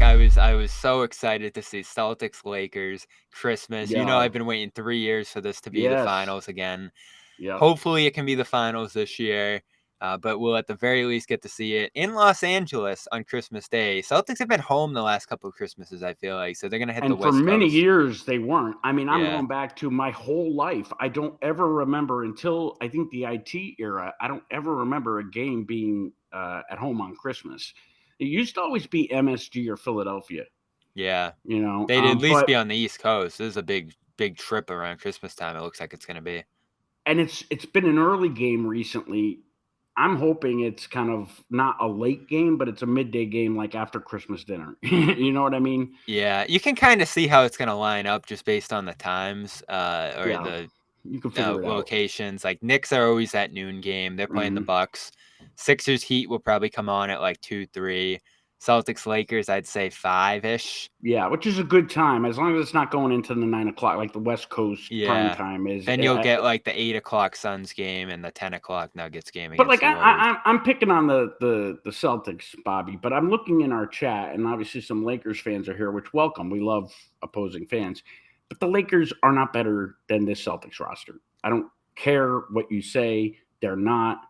Nick, I was so excited to see Celtics Lakers Christmas. Yeah. I've been waiting 3 years for this to be the Yes. finals again. Yep. Hopefully, it can be the finals this year. But we'll at the very least get to see it in Los Angeles on Christmas Day. Celtics have been home the last couple of Christmases, I feel like, so they're gonna hit the And for West many Coast. years, they weren't. I mean, I'm Yeah, going back to my whole life. I don't ever remember until I think the IT era. I don't ever remember a game being at home on Christmas. It used to always be MSG or Philadelphia. yeah. You know, They'd at least but be on the East Coast. This is a big trip around Christmas time. It looks like it's gonna be. and it's been an early game recently. I'm hoping it's kind of not a late game, but it's a midday game, like after Christmas dinner. You know what I mean? Yeah, you can kind of see how it's gonna line up just based on the times or Yeah, the you can figure it out. locations. Like Knicks are always at noon game. They're playing the Mhm. Bucks. Sixers Heat will probably come on at like 2-3. Celtics Lakers, I'd say 5-ish. Yeah, which is a good time as long as it's not going into the 9 o'clock, like the West Coast prime Yeah. time is. Then you'll get like the 8 o'clock Suns game and the 10 o'clock Nuggets game But against like the Warriors. I'm picking on the Celtics, Bobby. But I'm looking in our chat, and obviously some Lakers fans are here, which welcome. We love opposing fans. But the Lakers are not better than this Celtics roster. I don't care what you say; they're not.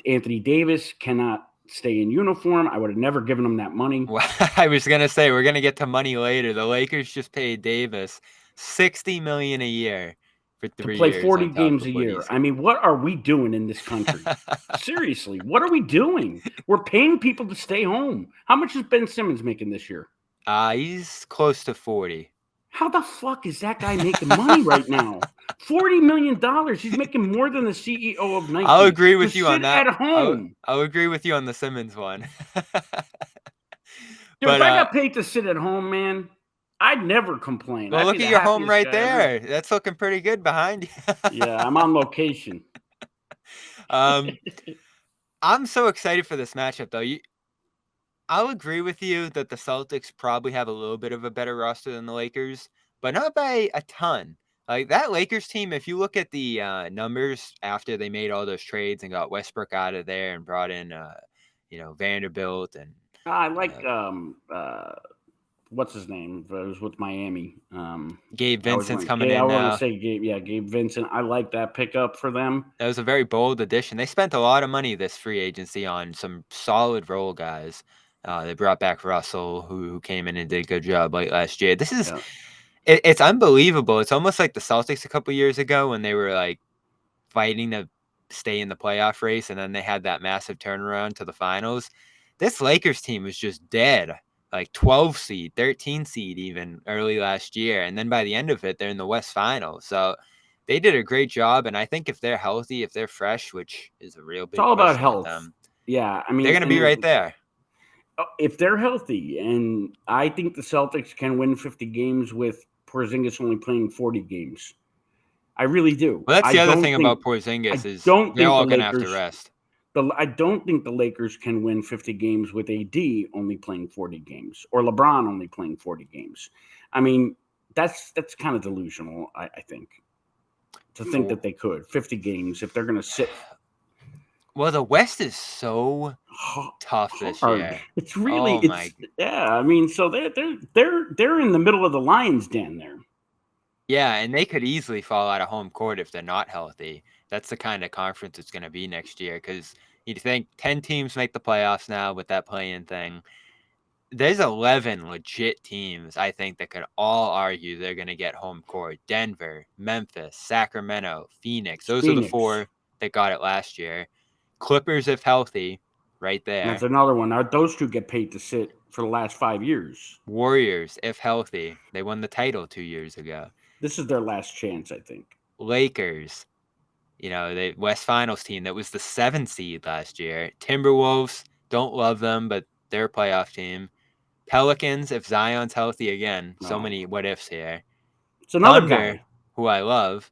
Anthony Davis cannot stay in uniform. I would have never given him that money. Well, I was gonna say we're gonna get to money later. The Lakers just paid Davis $60 million a year for To 3 play years 40 on top games of a what year. he's. I mean, what are we doing in this country? Seriously, what are we doing? We're paying people to stay home. How much is Ben Simmons making this year? He's close to 40. How the fuck is that guy making money right now? $40 million. He's making more than the CEO of Nike. I'll agree with you on sit that. at home. I'll agree with you on the Simmons one. Dude, if But I got paid to sit at home, man, I'd never complain. well, I'd be look at the your home happiest right guy ever. there. That's looking pretty good behind you. Yeah, I'm on location. um, I'm so excited for this matchup, though. I'll agree with you that the Celtics probably have a little bit of a better roster than the Lakers, but not by a ton. Like that Lakers team, if you look at the numbers after they made all those trades and got Westbrook out of there and brought in, Vanderbilt and I like uh, what's his name? It was with Miami. Gabe I was Vincent's like, coming I in want to now. say Gabe. Yeah, Gabe Vincent. I like that pickup for them. That was a very bold addition. They spent a lot of money this free agency on some solid role guys. They brought back Russell, who came in and did a good job late last year. This is Yeah. it's unbelievable. It's almost like the Celtics a couple years ago when they were like fighting to stay in the playoff race, and then they had that massive turnaround to the finals. This Lakers team was just dead, like 12 seed, 13 seed even early last year, and then by the end of it, they're in the West Finals. So they did a great job, and I think if they're healthy, if they're fresh, which is a real It's big all about question with health. them, Yeah, I they're mean, going to be right there. if they're healthy, and I think the Celtics can win 50 games with Porzingis only playing 40 games. I really do. Well, that's I the other don't thing think about Porzingis I is don't they're think the all going to have to Lakers. rest. I don't think the Lakers can win 50 games with AD only playing 40 games or LeBron only playing 40 games. I mean, that's kind of delusional. I think to think that they could 50 games if they're going to sit. Well, the West is so tough this year. It's really Oh my. yeah. I mean, so they're in the middle of the lion's den there. Yeah, and they could easily fall out of home court if they're not healthy. That's the kind of conference it's going to be next year because you'd think 10 teams make the playoffs now with that play-in thing. There's 11 legit teams, I think, that could all argue they're going to get home court. Denver, Memphis, Sacramento, Phoenix. Those are the 4 that got it last year. Clippers, if healthy, right there. That's another one. Now, those two get paid to sit for the last 5 years. Warriors, if healthy. They won the title 2 years ago. This is their last chance, I think. Lakers, the West Finals team that was the 7th seed last year. Timberwolves, don't love them, but they're a playoff team. Pelicans, if Zion's healthy again. So many what ifs here. It's another Thunder, guy. who I love.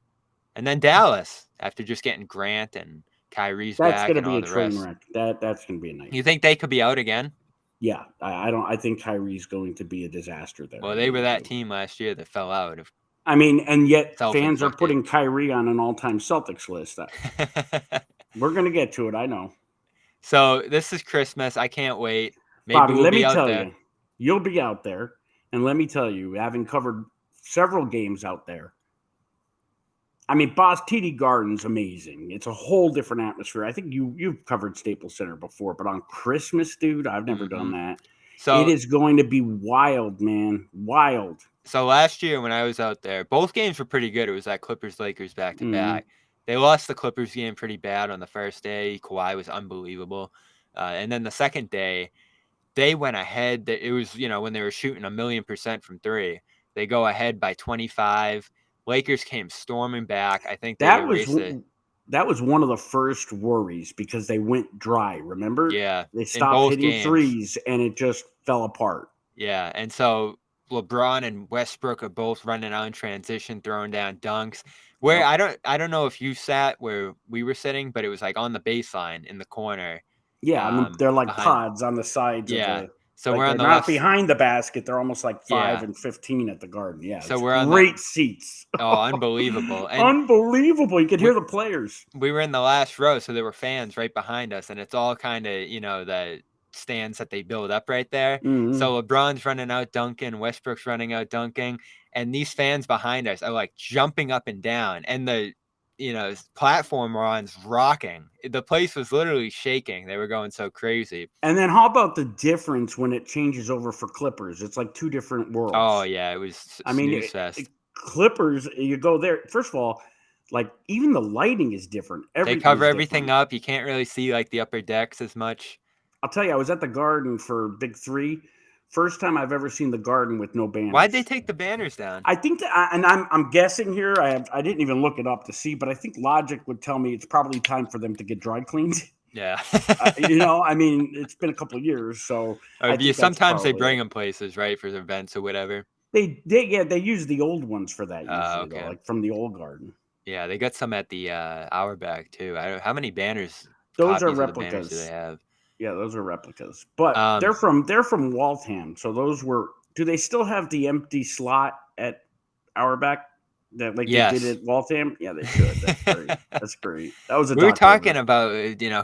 And then Dallas, after just getting Grant and Kyrie's back and all the rest. That's going to be a train wreck. That's going to be a nightmare. You think they could be out again? Yeah, I don't. I think Kyrie's going to be a disaster there. Well, they were that team last year that fell out. I mean, and yet fans are putting Kyrie on an all-time Celtics list. We're going to get to it, I know. So this is Christmas. I can't wait. Maybe Bobby, let me tell you. You'll be out there, and let me tell you, having covered several games out there, I mean, Boss TD Garden's amazing. It's a whole different atmosphere. I think you've covered Staples Center before, but on Christmas, dude, I've never done that. It So is going to be wild, man. Wild. So last year when I was out there, both games were pretty good. It was that Clippers-Lakers Mhm. back-to-back. They lost the Clippers game pretty bad on the first day. Kawhi was unbelievable. And then the second day, they went ahead. It was, when they were shooting 1,000,000% from three. They go ahead by 25. Lakers came storming back. I think they That was erased it. that was one of the first worries because they went dry. Remember, Yeah, they in stopped both hitting games. threes, and it just fell apart. Yeah, and so LeBron and Westbrook are both running out in transition, throwing down dunks. Where Yep. I don't know if you sat where we were sitting, but it was like on the baseline in the corner, Yeah, they're like behind. pods on the sides of Yeah, the. so Like we're on they're the not left. behind the basket. They're almost like 5 Yeah, and 15 at the Garden. Yeah, so it's we're on the. great seats. Oh, unbelievable! And Unbelievable. You could we hear the players. we were in the last row, so there were fans right behind us, and it's all kind of the stands that they build up right there. Mhm. So LeBron's running out dunking, Westbrook's running out dunking, and these fans behind us are like jumping up and down, and the platform we're on's rocking. The place was literally shaking. They were going so crazy. And then how about the difference when it changes over for Clippers? It's like two different Oh worlds. yeah, it was I mean, snooze fest. Clippers, you go there. First of all, like even the lighting is different. They Everything cover is everything different. up. You can't really see like the upper decks as much. I'll tell you, I was at the Garden for Big Three. First time I've ever seen the Garden with no Why'd they banners. take the banners down? I think that, and I'm guessing here. I didn't even look it up to see, but I think logic would tell me it's probably time for them to get dry cleaned. Yeah. I mean, it's been a couple of years, so I think that's Sometimes they probably bring it. them places, right, for events or whatever. They use the old ones for that usually though, Okay. like from the old Garden. Yeah, they got some at the Auerbach too. I don't how many banners, Those are copies of the banners do they replicas. have? Yeah, those are replicas. But Um, they're from Waltham. So those were do they still have the empty slot at Auerbach that like they did yes. at Waltham? Yeah, they should. That's great. That's great. That was a We were doctor. talking about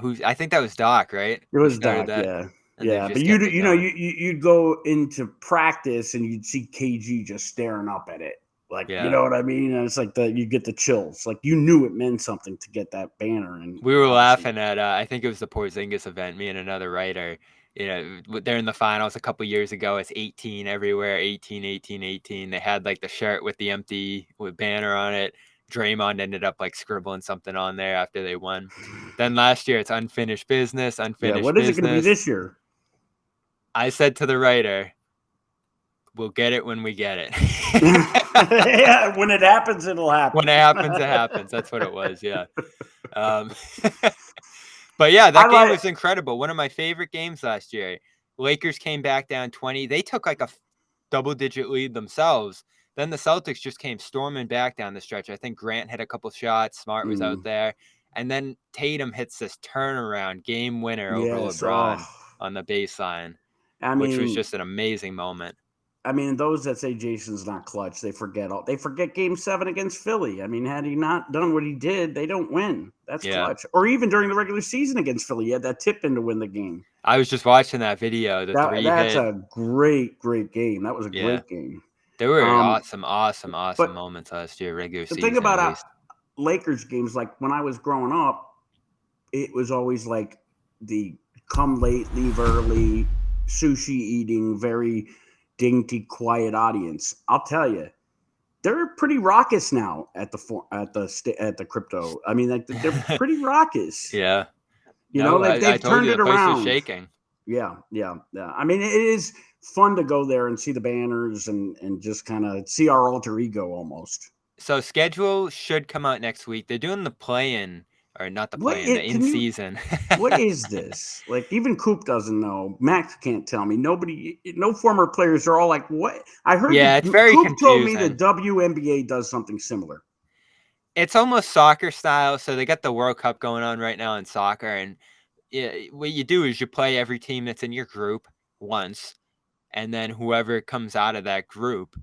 who I think that was Doc, right? It Who was started Doc, that, yeah. and they're Yeah. But just getting it going. you'd go into practice and you'd see KG just staring up at it. Like, you Yeah, know what I mean? And it's like you get the chills. Like you knew it meant something to get that banner we and were obviously laughing at I think it was the Porzingis event. Me and another writer. They're in the finals a couple years ago. It's 18 everywhere, 18, 18, 18. They had like the shirt with the empty with banner on it. Draymond ended up like scribbling something on there after they won. Then last year it's unfinished business, yeah, unfinished what is it gonna be business. this year? I said to the writer, "We'll get it when we get it." Yeah, when it happens, it'll When happen. it happens, it happens. That's what it was. Yeah. Um, but yeah, I that game like was incredible. One of my favorite games last year. Lakers came back down 20. They took like a double-digit lead themselves. Then the Celtics just came storming back down the stretch. I think Grant hit a couple shots. Smart was out there. And then Tatum hits this turnaround game winner over yes. Oh, LeBron on the baseline, I which was mean, just an amazing moment. those that say Jason's not clutch, they forget Game 7 against Philly. I mean, had he not done what he did, they don't win. That's Yeah. clutch. Or even during the regular season against Philly, he had that tip in to win the game. I was just watching that video, the three That's hit. a great game. That was a Yeah. great game. There were Um, awesome but moments last year, regular the thing season at about least. Lakers games, like when I was growing up, it was always like the come late, leave early, sushi eating, very dainty, quiet audience. I'll tell you, they're pretty raucous now at the crypto. I mean, like they're pretty raucous. Yeah. You know, No, I they've told turned you it the place was around. shaking. Yeah. I mean, it is fun to go there and see the banners and just kind of see our alter ego almost. So schedule should come out next week. They're doing the play-in, or not the What play-in, the it can you? in-season. What is this? Like even Coop doesn't know. Max can't tell me. Nobody, no former players are all like, "What?" I heard Yeah, it's very Coop told me the confusing. WNBA does something similar. It's almost soccer style. So they got the World Cup going on right now in soccer, and what you do is you play every team that's in your group once, and then whoever comes out of that group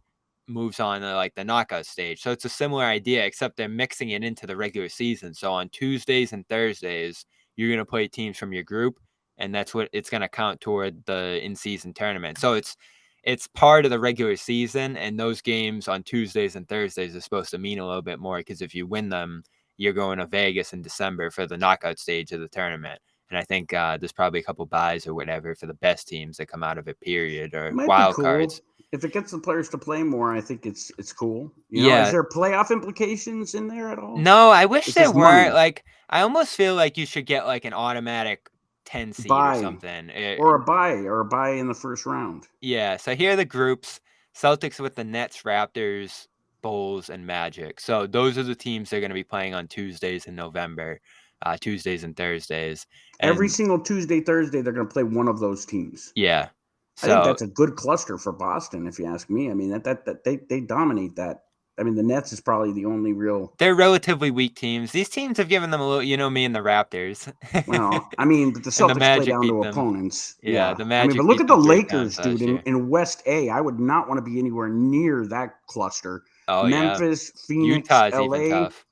moves on to like the knockout stage. So it's a similar idea, except they're mixing it into the regular season. So on Tuesdays and Thursdays, you're going to play teams from your group, and that's what it's going to count toward the in-season tournament. So it's it's part of the regular season, and those games on Tuesdays and Thursdays are supposed to mean a little bit more because if you win them, you're going to Vegas in December for the knockout stage of the tournament. And I think there's probably a couple buys or whatever for the best teams that come out of it, period, or Might be wild cool. cards. If it gets the players to play more, I think it's cool. You know, is there playoff implications in there at all? No, I wish It's there just were. money. Like, I almost feel like you should get like an automatic 10 seed or something. Or a bye in the first round. Yeah. So here are the groups: Celtics with the Nets, Raptors, Bulls, and Magic. So those are the teams they're going to be playing on Tuesdays in November, Tuesdays and Thursdays. Every single Tuesday, Thursday, they're going to play one of those teams. Yeah. So, I think that's a good cluster for Boston, if you ask me. I mean, that they dominate that. I mean, the Nets is probably the only real. They're relatively weak teams. These teams have given them a little, you know, me and the Raptors. Well, I mean, but the Celtics play down to opponents. Yeah, the Magic. I mean, but look at the Lakers, dude. In West A, I would not want to be anywhere near that cluster. Oh, Memphis, Phoenix, Utah's LA, even tough.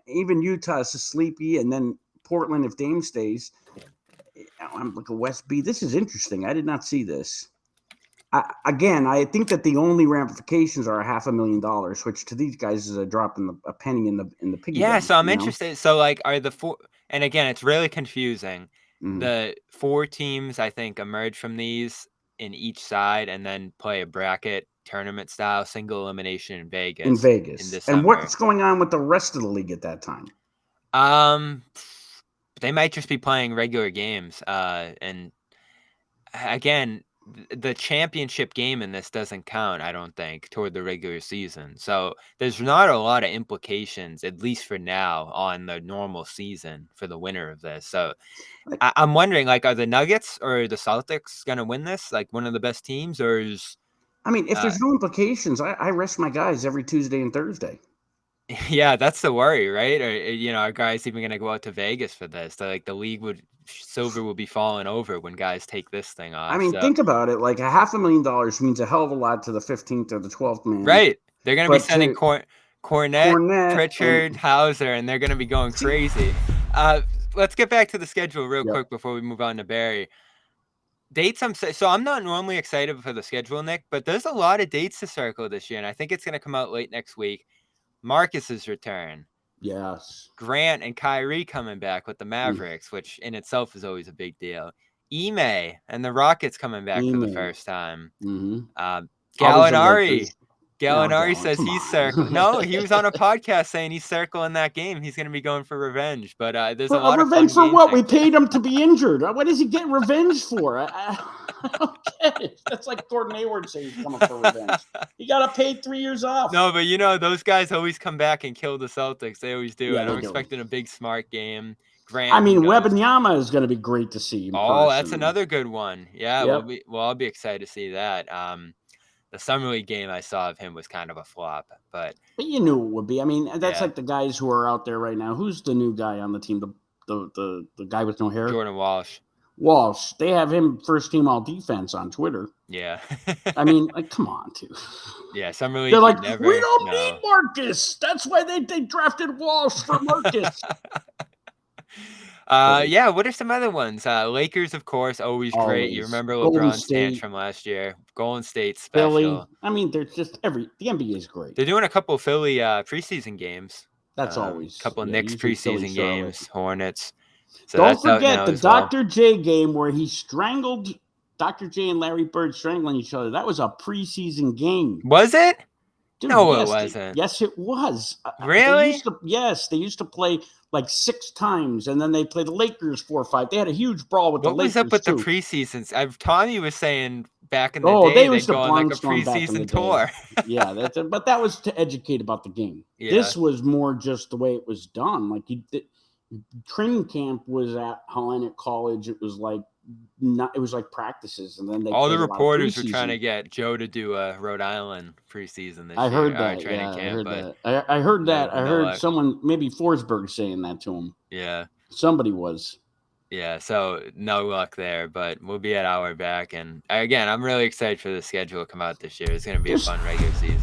Even Utah is sleepy, and then Portland if Dame stays. I'm looking at West B. This is interesting. I did not see this. I think that the only ramifications are $500,000, which to these guys is a drop in a penny in the piggy Yeah, bank, so I'm interested. So, like, are the four? And again, it's really confusing. Mm-hmm. The 4 teams, I think, emerge from these in each side, and then play a bracket tournament style single elimination in Vegas. In December. And what's going on with the rest of the league at that time? They might just be playing regular games. And again, the championship game in this doesn't count, I don't think, toward the regular season. So there's not a lot of implications, at least for now, on the normal season for the winner of this. So I'm wondering, like, are the Nuggets or the Celtics going to win this? Like, one of the best teams, or is... I mean, if there's no implications, I rest my guys every Tuesday and Thursday. Yeah, that's the worry, right? Or, you know, are guys even going to go out to Vegas for this? So, like, silver will be falling over when guys take this thing off. I mean, think about it. Like, $500,000 means a hell of a lot to the 15th or the 12th man. Right. They're going to be sending Cornette, Pritchard, Hauser, and they're going to be going crazy. Let's get back to the schedule real quick before we move on to Barry. Dates so I'm not normally excited for the schedule, Nick, but there's a lot of dates to circle this year, and I think it's going to come out late next week. Marcus's return. Yes. Grant and Kyrie coming back with the Mavericks, which in itself is always a big deal. Ime and the Rockets coming back for the first time. Mm-hmm. Gallinari says he's circling. No, he was on a podcast saying he's circling that game. He's going to be going for revenge. But there's a lot of revenge fun for what? We paid him to be injured. What is he getting revenge for? I don't get it. That's like Gordon Hayward saying he's coming for revenge. He got paid 3 years off. No, but you know, those guys always come back and kill the Celtics. They always do. And I'm expecting a big smart game. Grant. I mean, Wembanyama is going to be great to see. That's another good one. Yeah, I'll be excited to see that. The summer league game I saw of him was kind of a flop, but you knew it would be. I mean, that's like the guys who are out there right now. Who's the new guy on the team? The guy with no hair? Jordan Walsh. They have him first team all defense on Twitter. Yeah. I mean, like, come on, dude. Yeah, summer league. They're like, we don't need Marcus. That's why they drafted Walsh for Marcus. What are some other ones? Lakers, of course, always great. You remember LeBron's dance from last year. Golden State special. Philly. I mean, there's just the NBA is great. They're doing a couple of Philly preseason games. That's always. A couple of Knicks preseason games, Hornets. So don't forget the Dr. J game where he strangled Dr. J and Larry Bird strangling each other. That was a preseason game. Was it? Dude, no, it wasn't. Yes, it was. Really? They used to play like 6 times, and then they played the Lakers 4 or 5. They had a huge brawl with the Lakers. What was up with the preseasons? Tommy was saying back in the day they'd go on like a preseason tour. Yeah, but that was to educate about the game. Yeah. This was more just the way it was done. Like training camp was at Hellenic College. It was like practices, and then all the reporters were trying to get Joe to do a Rhode Island preseason this year. I heard that. I heard that. I heard someone, maybe Forsberg, saying that to him. Yeah, somebody was. Yeah, so no luck there, but we'll be at our back. And again, I'm really excited for the schedule to come out this year. It's going to be a fun regular season.